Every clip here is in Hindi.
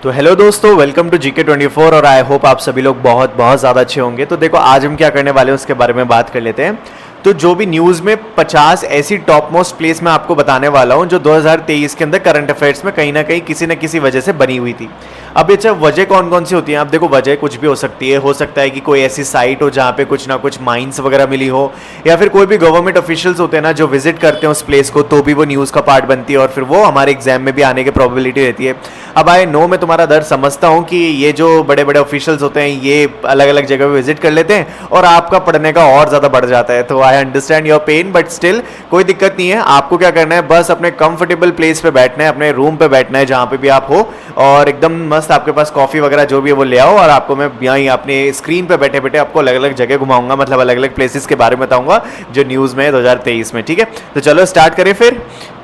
तो हेलो दोस्तों, वेलकम टू GK24 और आई होप आप सभी लोग बहुत बहुत ज़्यादा अच्छे होंगे। तो देखो, आज हम क्या करने वाले हैं उसके बारे में बात कर लेते हैं। तो जो भी न्यूज़ में 50 ऐसी टॉप मोस्ट प्लेस मैं आपको बताने वाला हूं जो 2023 के अंदर करंट अफेयर्स में कहीं ना कहीं किसी न किसी वजह से बनी हुई थी। अब अच्छा, वजह कौन कौन सी होती हैं? आप देखो, वजह कुछ भी हो सकती है। हो सकता है कि कोई ऐसी साइट हो जहाँ पे कुछ ना कुछ माइंस वगैरह मिली हो, या फिर कोई भी गवर्नमेंट ऑफिशियल्स होते हैं ना जो विजिट करते हैं उस प्लेस को, तो भी वो न्यूज़ का पार्ट बनती है और फिर वो हमारे एग्जाम में भी आने की प्रोबेबिलिटी रहती है। अब आई नो, मैं तुम्हारा दर्द समझता हूँ कि ये जो बड़े बड़े ऑफिशियल्स होते हैं ये अलग अलग जगह पे विजिट कर लेते हैं और आपका पढ़ने का और ज़्यादा बढ़ जाता है। तो I understand your pain, but still कोई दिक्कत नहीं है। आपको क्या करना है, बस अपने कंफर्टेबल प्लेस पे बैठना है, अपने रूम पे बैठना है जहाँ पे भी आप हो, और एकदम मस्त आपके पास कॉफ़ी वगैरह जो भी है वो ले आओ, और आपको मैं यहीं अपने स्क्रीन पे बैठे बैठे आपको अलग अलग जगह घुमाऊंगा, मतलब अलग अलग प्लेसेस के बारे में बताऊंगा जो न्यूज़ में है 2023 में। ठीक है, तो चलो स्टार्ट करें फिर।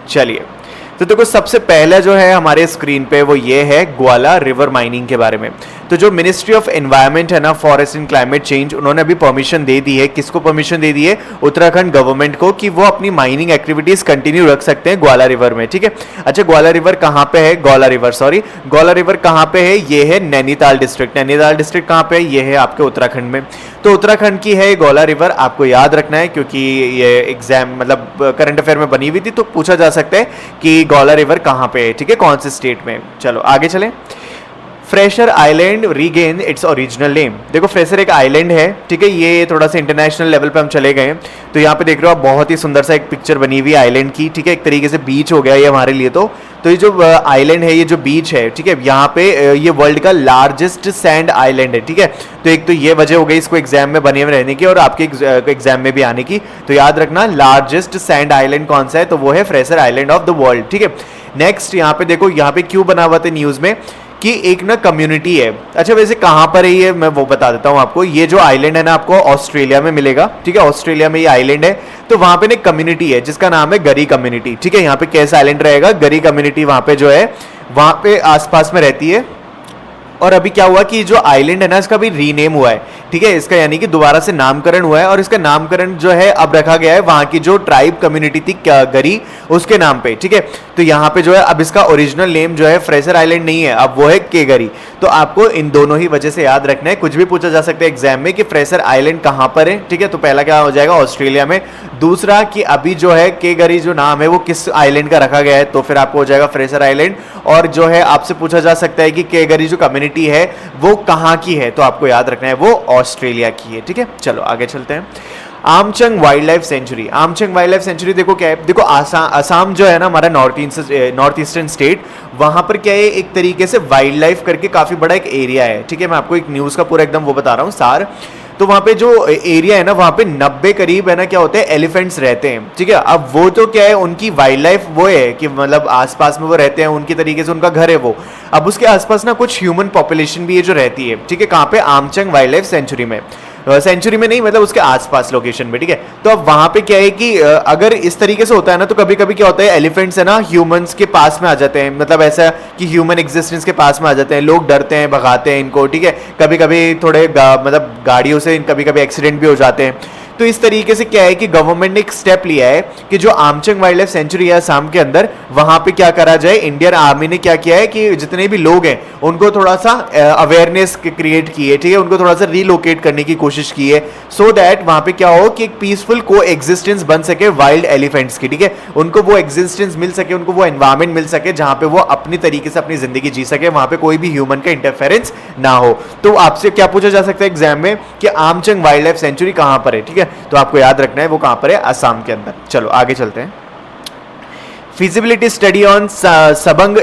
चलिए, तो देखो, सबसे पहला जो है हमारे स्क्रीन पे वो ये है ग्वाला रिवर माइनिंग के बारे में। तो जो मिनिस्ट्री ऑफ एनवायरनमेंट है ना, फॉरेस्ट एंड क्लाइमेट चेंज, उन्होंने अभी परमिशन दे दी है। किसको परमिशन दे दी है? उत्तराखंड गवर्नमेंट को, कि वो अपनी माइनिंग एक्टिविटीज कंटिन्यू रख सकते हैं ग्वाला रिवर में। ठीक है, अच्छा, ग्वाला रिवर कहाँ पे है? ग्वाला रिवर कहाँ पे है? ये है नैनीताल डिस्ट्रिक्ट। नैनीताल डिस्ट्रिक्ट कहाँ पे है? ये है आपके उत्तराखंड में। तो उत्तराखंड की है ग्वाला रिवर, आपको याद रखना है क्योंकि ये एग्जाम मतलब करंट अफेयर में बनी हुई थी, तो पूछा जा सकता है कि ग्वाला रिवर कहाँ पे है। ठीक है, कौन से स्टेट में। चलो आगे चलें। Fresher island regain its original name. देखो, फ्रेशर एक आइलैंड है, ठीक है, ये थोड़ा सा इंटरनेशनल लेवल पे हम चले गए। तो यहाँ पे देख रहे हो आप, बहुत ही सुंदर सा एक पिक्चर बनी हुई है आइलैंड की। ठीक है, एक तरीके से बीच हो गया ये हमारे लिए। तो ये जो आइलैंड है, ये जो बीच है, ठीक है, यहाँ पे ये वर्ल्ड का लार्जेस्ट सैंड आइलैंड है। ठीक है, तो एक तो ये वजह हो गई इसको एग्जाम में बने हुए रहने की और आपके एग्जाम में भी आने की। तो याद रखना, लार्जेस्ट सैंड आइलैंड कौन सा है? तो वो है fresher island of the world. ठीक है, नेक्स्ट यहाँ पे देखो, यहाँ पे क्यों बना हुआ था न्यूज में कि एक ना कम्युनिटी है। अच्छा, वैसे कहाँ पर है ये, मैं वो बता देता हूँ आपको। ये जो आइलैंड है ना, आपको ऑस्ट्रेलिया में मिलेगा। ठीक है, ऑस्ट्रेलिया में ये आइलैंड है। तो वहां पे ना कम्युनिटी है जिसका नाम है गरी कम्युनिटी। ठीक है, यहाँ पे कैसा आइलैंड रहेगा? गरी कम्युनिटी वहां पे जो है, वहां पे आसपास में रहती है। और अभी क्या हुआ कि जो आइलैंड है ना, इसका भी रीनेम हुआ है। ठीक है, इसका यानी कि दोबारा से नामकरण हुआ है, और इसका नामकरण जो है अब रखा गया है वहां की जो ट्राइब कम्युनिटी थी गरी, उसके नाम पे। ठीक है, तो यहाँ पे जो है अब इसका ओरिजिनल नेम जो है फ्रेशर आइलैंड नहीं है, अब वो है के गरी। तो आपको इन दोनों ही वजह से याद रखना है। कुछ भी पूछा जा सकता है एग्जाम में कि फ्रेशर आइलैंड कहाँ पर है। ठीक है, तो पहला क्या हो जाएगा? ऑस्ट्रेलिया में। दूसरा कि अभी जो है के गरी जो नाम है वो किस आइलैंड का रखा गया है, तो फिर आपको हो जाएगा फ्रेशर आइलैंड। और जो है आपसे पूछा जा सकता है कि के गरी जो कम्युनिटी है वो कहाँ की है, तो आपको याद रखना है वो ऑस्ट्रेलिया की है। ठीक है, चलो आगे चलते हैं। Amchang wild life sanctuary. Amchang wild life sanctuary देखो क्या है। देखो, असम जो है ना हमारा नॉर्थ ईस्टर्न स्टेट, वहां पर क्या है, एक तरीके से वाइल्ड लाइफ करके काफी बड़ा एक एरिया है। ठीक है, मैं आपको एक न्यूज का पूरा एकदम वो बता रहा हूँ सार। तो वहां पे जो एरिया है ना, वहां पे 90 करीब है ना क्या होते हैं, एलिफेंट्स रहते हैं। ठीक है, अब वो तो क्या है, उनकी वाइल्ड लाइफ वो है कि मतलब आसपास में वो रहते हैं, उनकी तरीके से उनका घर है वो। अब उसके आसपास ना कुछ ह्यूमन पॉपुलेशन भी है जो रहती है। ठीक है, कहाँ पे? आमचंग वाइल्ड लाइफ सेंचुरी में। सेंचुरी में नहीं, मतलब उसके आसपास लोकेशन में। ठीक है, तो अब वहां पे क्या है कि अगर इस तरीके से होता है ना, तो कभी कभी क्या होता है, एलिफेंट्स है ना ह्यूमंस के पास में आ जाते हैं, मतलब ऐसा कि ह्यूमन एग्जिस्टेंस के पास में आ जाते हैं, लोग डरते हैं, भगाते हैं इनको। ठीक है, कभी कभी थोड़े मतलब गाड़ियों से कभी कभी एक्सीडेंट भी हो जाते हैं। तो इस तरीके से क्या है कि गवर्नमेंट ने एक स्टेप लिया है कि जो आमचंग वाइल्ड लाइफ सेंचुरी है असम के अंदर, वहां पे क्या करा जाए। इंडियन आर्मी ने क्या किया है कि जितने भी लोग हैं उनको थोड़ा सा अवेयरनेस क्रिएट की है। ठीक है, उनको थोड़ा सा रिलोकेट करने की कोशिश की है, सो दैट वहां पे क्या हो कि एक पीसफुल को एग्जिस्टेंस बन सके वाइल्ड एलिफेंट्स की। ठीक है, उनको वो एग्जिस्टेंस मिल सके, उनको वो एनवायरमेंट मिल सके जहां पे वो अपनी तरीके से अपनी जिंदगी जी सके, वहां पे कोई भी ह्यूमन का इंटरफेरेंस ना हो। तो आपसे क्या पूछा जा सकता है एग्जाम में कि आमचंग वाइल्ड लाइफ सेंचुरी कहां पर है? ठीक है, तो आपको याद रखना है वो कहां पर है, असम के अंदर। चलो आगे चलते हैं। Feasibility study on Sabang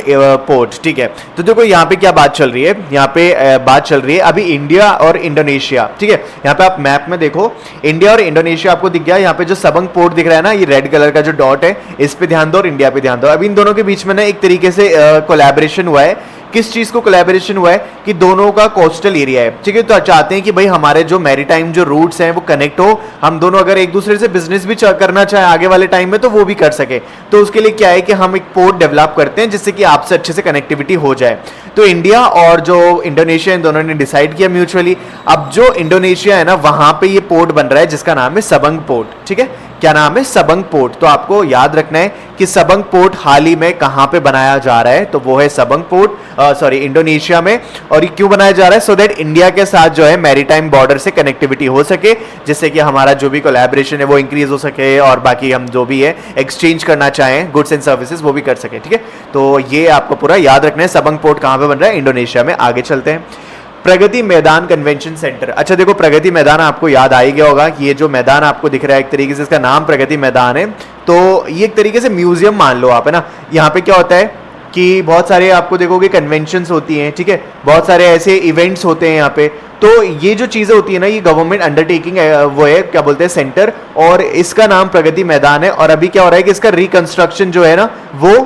port. ठीक है, तो देखो यहाँ पे क्या बात चल रही है, यहाँ पे बात चल रही है अभी इंडिया और इंडोनेशिया। ठीक है, यहाँ पे आप मैप में देखो, इंडिया और इंडोनेशिया आपको दिख गया। यहाँ पे जो सबंग पोर्ट दिख रहा है ना, ये रेड कलर का जो डॉट है, इस पे ध्यान दो और इंडिया पे ध्यान दो। अभी इन दोनों के बीच में ना एक तरीके से कोलैबोरेशन हुआ है। किस चीज को कोलैबोरेशन हुआ है कि दोनों का कोस्टल एरिया है। ठीक है, तो चाहते हैं कि भाई हमारे जो मैरीटाइम जो रूट्स हैं वो कनेक्ट हो, हम दोनों अगर एक दूसरे से बिजनेस भी करना चाहे आगे वाले टाइम में तो वो भी कर सके। तो उसके लिए क्या है कि हम एक पोर्ट डेवलप करते हैं जिससे कि आपसे अच्छे से कनेक्टिविटी हो जाए। तो इंडिया और जो इंडोनेशिया, इन दोनों ने डिसाइड किया म्यूचुअली। अब जो इंडोनेशिया है ना, वहां पे ये पोर्ट बन रहा है जिसका नाम है सबंग पोर्ट। ठीक है, क्या नाम है, सबंग पोर्ट। तो आपको याद रखना है कि सबंग पोर्ट हाल ही में कहां पे बनाया जा रहा है, तो वो है सबंग पोर्ट, सॉरी इंडोनेशिया में। और ये क्यों बनाया जा रहा है, सो दैट इंडिया के साथ जो है मैरीटाइम बॉर्डर से कनेक्टिविटी हो सके, जिससे कि हमारा जो भी कोलैबोरेशन है वो इंक्रीज हो सके, और बाकी हम जो भी है एक्सचेंज करना चाहें गुड्स एंड सर्विसेज वो भी कर सके, ठीक है। तो ये आपको पूरा याद रखना है, सबंग पोर्ट कहां पे बन रहा है, इंडोनेशिया में। आगे चलते हैं, प्रगति मैदान कन्वेंशन सेंटर। अच्छा देखो, प्रगति मैदान आपको याद आ ही गया होगा कि ये जो मैदान आपको दिख रहा है, एक तरीके से इसका नाम प्रगति मैदान है, तो ये एक तरीके से म्यूजियम मान लो आप, है ना। यहाँ पे क्या होता है कि बहुत सारे आपको देखोगे कन्वेंशंस होती हैं, ठीक है, बहुत सारे ऐसे इवेंट्स होते हैं यहाँ पे। तो ये जो चीज़ें होती है ना, ये गवर्नमेंट अंडरटेकिंग वो है, क्या बोलते हैं, सेंटर, और इसका नाम प्रगति मैदान है। और अभी क्या हो रहा है कि इसका रिकंस्ट्रक्शन जो है ना वो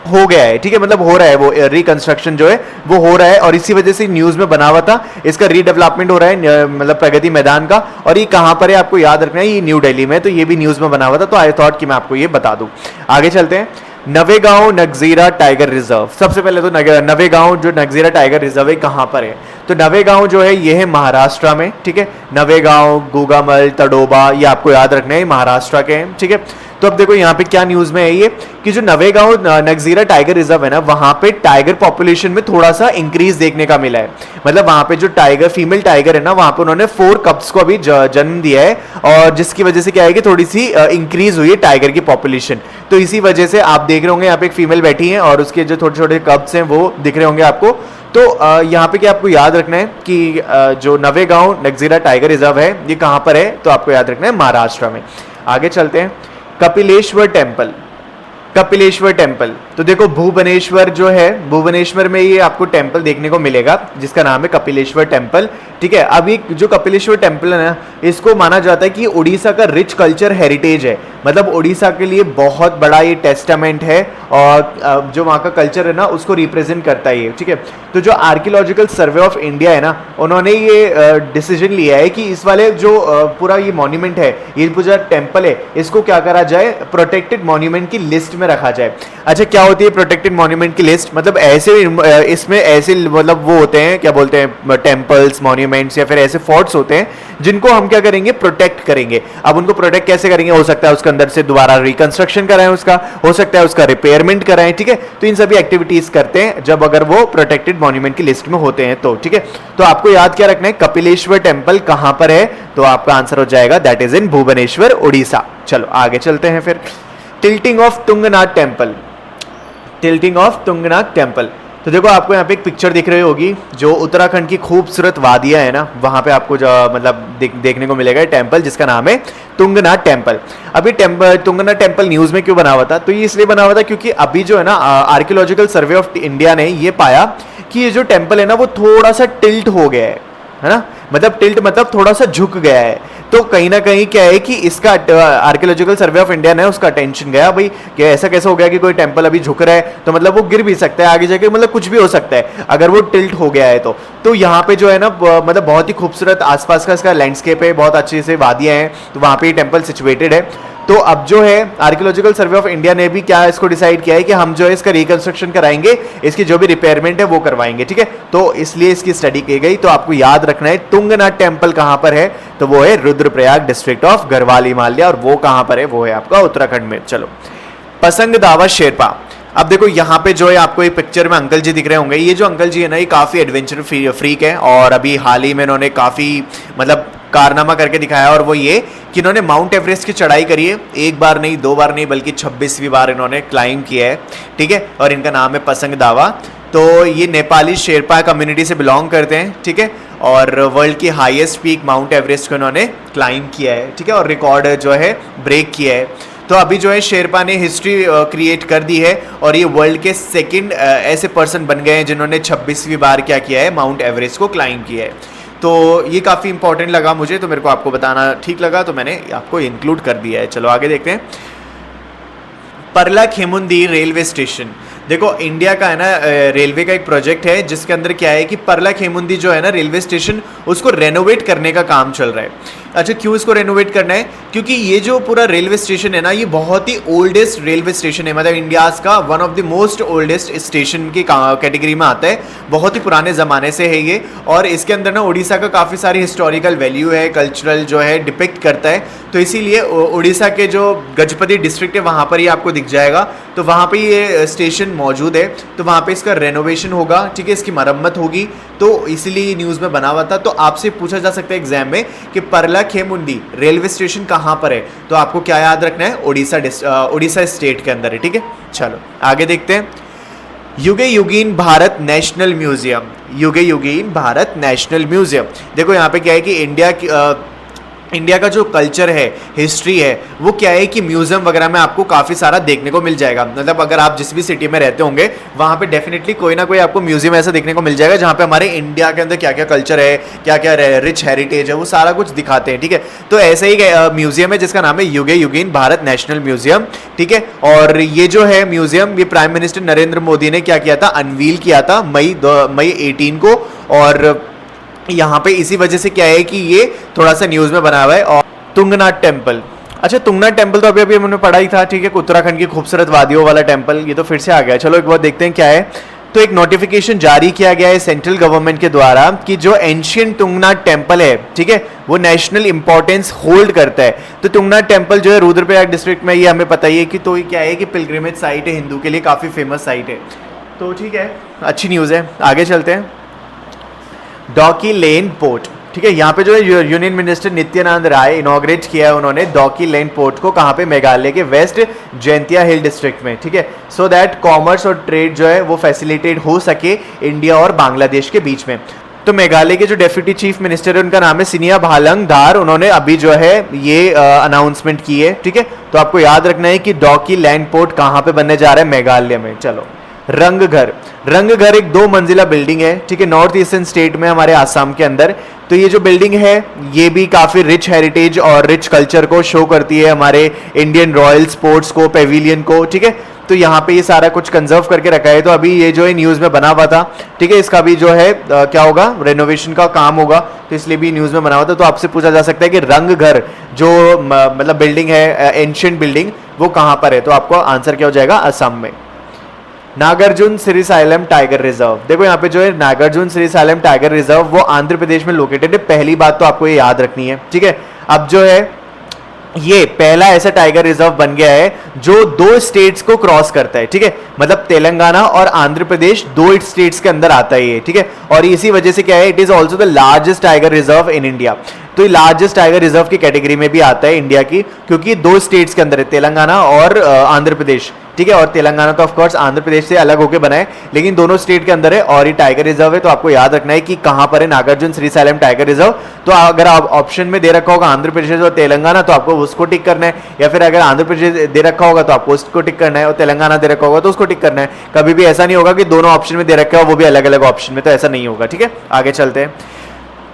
हो गया है, ठीक है, मतलब हो रहा है, वो रिकंस्ट्रक्शन जो है वो हो रहा है, और इसी वजह से न्यूज में बना हुआ था, इसका रीडेवलपमेंट हो रहा है, मतलब प्रगति मैदान का। और ये कहां पर है आपको याद रखना है, ये न्यू दिल्ली में, तो ये भी न्यूज में बना हुआ था, तो आई थॉट कि मैं आपको ये बता दूं। आगे चलते हैं, नवेगांव नगजीरा टाइगर रिजर्व। सबसे पहले तो नवेगांव जो नगजीरा टाइगर रिजर्व है कहां पर है, तो नवेगांव जो है ये है महाराष्ट्र में, ठीक है। नवेगांव, गोगामल, तडोबा, ये आपको याद रखना है, महाराष्ट्र के हैं, ठीक है। तो अब देखो यहाँ पे क्या न्यूज में है ये कि जो नवेगांव नगजीरा टाइगर रिजर्व है ना, वहां पे टाइगर पॉपुलेशन में थोड़ा सा इंक्रीज देखने का मिला है। मतलब वहां पे जो टाइगर, फीमेल टाइगर है ना, वहां पे उन्होंने 4 कप्स को अभी जन्म दिया है, और जिसकी वजह से क्या है कि थोड़ी सी इंक्रीज हुई है टाइगर की पॉपुलेशन। तो इसी वजह से आप देख रहे होंगे यहाँ पे एक फीमेल बैठी है, और उसके जो छोटे छोटे कप्स हैं वो दिख रहे होंगे आपको। तो यहाँ पे क्या आपको याद रखना है कि जो नवेगांव नगजीरा टाइगर रिजर्व है ये कहाँ पर है, तो आपको याद रखना है महाराष्ट्र में। आगे चलते हैं, कपिलेश्वर टेम्पल। कपिलेश्वर टेम्पल, तो देखो भुवनेश्वर जो है, भुवनेश्वर में ये आपको टेम्पल देखने को मिलेगा जिसका नाम है कपिलेश्वर टेम्पल, ठीक है। अब ये जो कपिलेश्वर टेम्पल है ना, इसको माना जाता है कि उड़ीसा का रिच कल्चर हेरिटेज है, मतलब उड़ीसा के लिए बहुत बड़ा ये टेस्टामेंट है, और जो वहाँ का कल्चर है ना उसको रिप्रेजेंट करता है ये, ठीक है। तो जो आर्कियोलॉजिकल सर्वे ऑफ इंडिया है ना, उन्होंने ये डिसीजन लिया है कि इस वाले जो पूरा ये मॉन्यूमेंट है, ये पूरा टेम्पल है, इसको क्या करा जाए, प्रोटेक्टेड मॉन्यूमेंट की लिस्ट में रखा जाए। अच्छा, क्या होती है प्रोटेक्टेड मॉन्यूमेंट की लिस्ट, मतलब ऐसे इसमें ऐसे मतलब वो होते हैं, क्या बोलते हैं, टेम्पल्स, मॉन्यूमेंट्स या फिर ऐसे फोर्ट्स होते हैं जिनको हम क्या करेंगे, प्रोटेक्ट करेंगे। अब उनको प्रोटेक्ट कैसे करेंगे, हो सकता है उसके अंदर से दोबारा रिकंस्ट्रक्शन कराएं उसका, हो सकता है उसका रिपेयरमेंट कराएं, ठीक है। तो इन सभी एक्टिविटीज करते हैं जब अगर वो प्रोटेक्टेड मॉन्यूमेंट की लिस्ट में होते हैं तो, ठीक है। तो आपको याद क्या रखना है, कपिलेश्वर टेम्पल कहां पर है, तो आपका आंसर हो जाएगा that is in Bhubaneswar, Orissa. चलो आगे चलते हैं फिर, tilting of Tungnath temple. Tilting of Tungnath temple, तो देखो आपको यहाँ पे एक पिक्चर दिख रही होगी, जो उत्तराखंड की खूबसूरत वादियाँ है ना, वहाँ पे आपको जो मतलब देखने को मिलेगा टेम्पल जिसका नाम है तुंगनाथ टेम्पल। अभी तुंगनाथ टेम्पल न्यूज़ में क्यों बना हुआ था, तो ये इसलिए बना हुआ था क्योंकि अभी जो है ना आर्कियोलॉजिकल सर्वे ऑफ इंडिया ने ये पाया कि ये जो टेम्पल है ना वो थोड़ा सा टिल्ट हो गया है ना, मतलब टिल्ट मतलब थोड़ा सा झुक गया है। तो कहीं ना कहीं क्या है कि इसका आर्कियोलॉजिकल सर्वे ऑफ इंडिया ने उसका अटेंशन गया, भाई कि ऐसा कैसे हो गया कि कोई टेंपल अभी झुक रहा है, तो मतलब वो गिर भी सकता है आगे जाके, मतलब कुछ भी हो सकता है अगर वो टिल्ट हो गया है तो यहाँ पे जो है ना मतलब बहुत ही खूबसूरत आसपास का इसका लैंडस्केप है, बहुत अच्छे से वादियाँ हैं, तो वहाँ पे ये टेंपल सिचुएटेड है। तो अब जो है आर्कियोलॉजिकल सर्वे ऑफ इंडिया ने भी क्या इसको डिसाइड किया है कि हम जो है इसका रिकंस्ट्रक्शन कराएंगे, इसकी जो भी रिपेयरमेंट है वो करवाएंगे, ठीक है। तो इसलिए इसकी स्टडी की गई। तो आपको याद रखना है तुंगनाथ टेम्पल कहां पर है, तो वो है रुद्रप्रयाग डिस्ट्रिक्ट ऑफ गढ़वाल हिमालय, और वो कहां पर है, वो है आपका उत्तराखंड में। चलो, पसंग दावा शेरपा। अब देखो यहाँ पे जो है आपको एक पिक्चर में अंकल जी दिख रहे होंगे, ये जो अंकल जी है ना ये काफ़ी एडवेंचर फ्रीक है, और अभी हाल ही में इन्होंने काफ़ी मतलब कारनामा करके दिखाया, और वो ये कि इन्होंने माउंट एवरेस्ट की चढ़ाई करी है, एक बार नहीं, 2 बार नहीं, बल्कि 26वीं बार इन्होंने क्लाइंब किया है, ठीक है। और इनका नाम है पसंग दावा। तो ये नेपाली शेरपा कम्युनिटी से बिलोंग करते हैं, ठीक है, और वर्ल्ड की हाईएस्ट पीक माउंट एवरेस्ट को इन्होंने क्लाइंब किया है, ठीक है, और रिकॉर्ड जो है ब्रेक किया है। तो अभी जो है शेरपा ने हिस्ट्री क्रिएट कर दी है, और ये वर्ल्ड के सेकंड ऐसे पर्सन बन गए हैं जिन्होंने 26वीं बार क्या किया है, माउंट एवरेस्ट को क्लाइंब किया है। तो ये काफ़ी इंपॉर्टेंट लगा मुझे, तो मेरे को आपको बताना ठीक लगा, तो मैंने आपको इंक्लूड कर दिया है। चलो आगे देखते हैं, परला खेमुंदी रेलवे स्टेशन। देखो इंडिया का है ना रेलवे का एक प्रोजेक्ट है जिसके अंदर क्या है कि परला खेमुंदी जो है ना रेलवे स्टेशन, उसको रेनोवेट करने का काम चल रहा है। अच्छा, क्यों इसको रेनोवेट करना है? क्योंकि ये जो पूरा रेलवे स्टेशन है ना, ये बहुत ही ओल्डेस्ट रेलवे स्टेशन है, मतलब इंडियाज़ का one of the most oldest station की कैटेगरी में आता है। बहुत ही पुराने ज़माने से है ये, और इसके अंदर ना उड़ीसा का काफ़ी सारी हिस्टोरिकल वैल्यू है, कल्चरल जो है डिपिक्ट करता है। तो इसीलिए उड़ीसा के जो गजपति डिस्ट्रिक्ट है वहाँ पर ही आपको दिख जाएगा, तो वहाँ पे ये स्टेशन मौजूद है। तो वहाँ पे इसका रेनोवेशन होगा, ठीक है, इसकी मरम्मत होगी, तो इसीलिए न्यूज़ में बना हुआ था। तो आपसे पूछा जा सकता है एग्जाम में कि परला खेमुंडी रेलवे स्टेशन कहाँ पर है, तो आपको क्या याद रखना है? उड़ीसा स्टेट के अंदर है, ठीक है। चलो आगे देखते हैं। युगे युगीन भारत नेशनल म्यूजियम, युगे युगीन भारत नेशनल म्यूजियम। देखो यहाँ पे क्या है कि इंडिया का जो कल्चर है, हिस्ट्री है, वो क्या है कि म्यूजियम वगैरह में आपको काफ़ी सारा देखने को मिल जाएगा। मतलब अगर आप जिस भी सिटी में रहते होंगे वहाँ पे डेफिनेटली कोई ना कोई आपको म्यूजियम ऐसा देखने को मिल जाएगा जहाँ पे हमारे इंडिया के अंदर क्या क्या कल्चर है, क्या क्या रिच हेरिटेज है, वो सारा कुछ दिखाते हैं, ठीक है। तो ऐसे ही म्यूजियम है जिसका नाम है युगे युगीन भारत नेशनल म्यूजियम, ठीक है। और ये जो है म्यूजियम, ये प्राइम मिनिस्टर नरेंद्र मोदी ने क्या किया था? अनवील किया था मई 18 को। और यहाँ पे इसी वजह से क्या है कि ये थोड़ा सा न्यूज़ में बना हुआ है। और तुंगनाथ टेम्पल, अच्छा तुंगनाथ टेम्पल तो अभी हमने पढ़ा ही था, ठीक है, उत्तराखंड की खूबसूरत वादियों वाला टेम्पल, ये तो फिर से आ गया। चलो एक बार देखते हैं क्या है। तो एक नोटिफिकेशन जारी किया गया है सेंट्रल गवर्नमेंट के द्वारा कि जो एंशियंट तुंगनाथ टेम्पल है, ठीक है, वो नेशनल इंपॉर्टेंस होल्ड करता है। तो तुंगनाथ टेम्पल जो है रुद्रप्रयाग डिस्ट्रिक्ट में, ये हमें पता ही है कि तो ये क्या है कि पिलग्रिमेज साइट है, हिंदू के लिए काफ़ी फेमस साइट है। तो ठीक है, अच्छी न्यूज़ है। आगे चलते हैं। डॉकी लेन पोर्ट, ठीक है, यहाँ पे जो है union minister Nityanand Rai inaugurate किया है उन्होंने डॉकी लेन पोर्ट को। कहाँ पे? मेघालय के वेस्ट जैंतिया हिल डिस्ट्रिक्ट में, ठीक है। सो दैट कॉमर्स और ट्रेड जो है वो फैसिलिटेट हो सके इंडिया और बांग्लादेश के बीच में। तो मेघालय के जो डेप्यूटी चीफ मिनिस्टर है उनका नाम है सिनिया भालंग धार, उन्होंने अभी जो है ये अनाउंसमेंट की है, ठीक है। तो आपको याद रखना है कि डॉकी लैंड पोर्ट कहाँ पे बनने जा रहा है? मेघालय में। चलो, रंगघर, रंगघर एक 2 मंजिला बिल्डिंग है, ठीक है, नॉर्थ ईस्टर्न स्टेट में हमारे आसाम के अंदर। तो ये जो बिल्डिंग है ये भी काफ़ी रिच हेरिटेज और रिच कल्चर को शो करती है, हमारे इंडियन रॉयल स्पोर्ट्स को, पेविलियन को, ठीक है। तो यहाँ पे ये सारा कुछ कंजर्व करके रखा है। तो अभी ये जो है न्यूज़ में बना हुआ था, ठीक है, इसका भी जो है क्या होगा? रेनोवेशन का काम होगा, तो इसलिए भी न्यूज़ में बना हुआ था। तो आपसे पूछा जा सकता है कि रंगघर जो मतलब बिल्डिंग है, एंशियंट बिल्डिंग, वो कहाँ पर है? तो आपको आंसर क्या हो जाएगा? असम में। नागार्जुन श्रीशैलम टाइगर रिजर्व, देखो यहाँ पे जो है नागार्जुन श्रीशैलम टाइगर रिजर्व वो आंध्र प्रदेश में लोकेटेड है। पहली बात तो आपको ये याद रखनी है, ठीक है। अब जो है ये पहला ऐसा टाइगर रिजर्व बन गया है जो 2 स्टेट्स को क्रॉस करता है, ठीक है, मतलब तेलंगाना और आंध्र प्रदेश 2 स्टेट्स के अंदर आता है ये, ठीक है। और इसी वजह से क्या है, it is also the largest tiger reserve in India. तो ये लार्जेस्ट टाइगर रिजर्व की कैटेगरी में भी आता है इंडिया की, क्योंकि 2 स्टेट्स के अंदर है, तेलंगाना और आंध्र प्रदेश, ठीक है। और तेलंगाना तो ऑफकोर्स आंध्र प्रदेश से अलग होकर बना है, लेकिन दोनों स्टेट के अंदर है और ये टाइगर रिजर्व है। तो आपको याद रखना है कि कहाँ पर है नागार्जुन श्रीशैलम टाइगर रिजर्व। तो अगर आप ऑप्शन में दे रखा होगा आंध्र प्रदेश और तेलंगाना तो आपको उसको टिक करना है, या फिर अगर आंध्र प्रदेश दे रखा होगा तो आपको उसको टिक करना है, और तेलंगाना दे रखा होगा तो उसको टिक करना है। कभी भी ऐसा नहीं होगा कि दोनों ऑप्शन में दे रखा है वो भी अलग अलग ऑप्शन में, तो ऐसा नहीं होगा, ठीक है। आगे चलते हैं।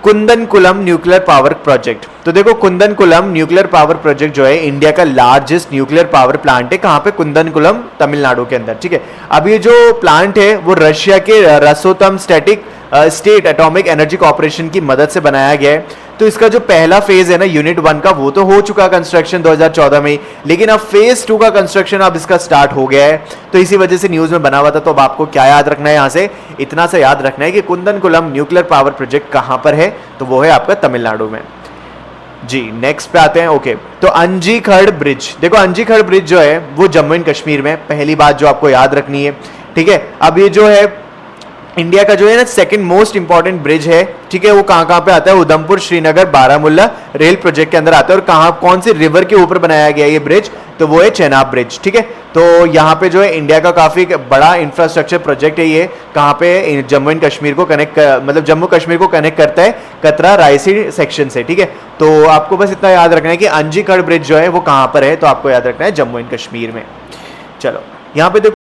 कुंदनकुलम न्यूक्लियर पावर प्रोजेक्ट, तो देखो कुंदनकुलम न्यूक्लियर पावर प्रोजेक्ट जो है इंडिया का लार्जेस्ट न्यूक्लियर पावर प्लांट है। कहाँ पे? कुंदनकुलम, तमिलनाडु के अंदर, ठीक है। अब ये जो प्लांट है वो रशिया के रसोतम स्टेट एटॉमिक एनर्जी कॉर्पोरेशन की मदद से बनाया गया है। तो इसका जो पहला फेज है ना यूनिट 1 का, वो तो हो चुका कंस्ट्रक्शन 2014 में, लेकिन अब फेज 2 का कंस्ट्रक्शन अब इसका स्टार्ट हो गया है। तो इसी वजह से न्यूज में बना हुआ था। तो अब आपको क्या याद रखना है? यहाँ से इतना सा याद रखना है कि कुंदनकुलम न्यूक्लियर पावर प्रोजेक्ट कहाँ पर है, तो वो है आपका तमिलनाडु में। जी नेक्स्ट पे आते हैं। ओके, तो अंजीखड़ ब्रिज, देखो अंजीखड़ ब्रिज जो है वो जम्मू एंड कश्मीर में, पहली बात जो आपको याद रखनी है, ठीक है। अब ये जो है इंडिया का जो है ना सेकंड मोस्ट इंपॉर्टेंट ब्रिज है, ठीक है, वो कहाँ पे आता है? उधमपुर श्रीनगर बारामूला रेल प्रोजेक्ट के अंदर आता है। और कहाँ, कौन सी रिवर के ऊपर बनाया गया ये ब्रिज? तो वो है चेनाब ब्रिज, ठीक है। तो यहाँ पे जो है इंडिया का काफी बड़ा इंफ्रास्ट्रक्चर प्रोजेक्ट है ये। कहाँ पे? जम्मू एंड कश्मीर को कनेक्ट, मतलब जम्मू कश्मीर को कनेक्ट करता है कतरा रायसी सेक्शन से, ठीक है। तो आपको बस इतना याद रखना है कि अंजीखड़ ब्रिज जो है वो कहाँ पर है, तो आपको याद रखना है जम्मू एंड कश्मीर में। चलो यहाँ पे देखो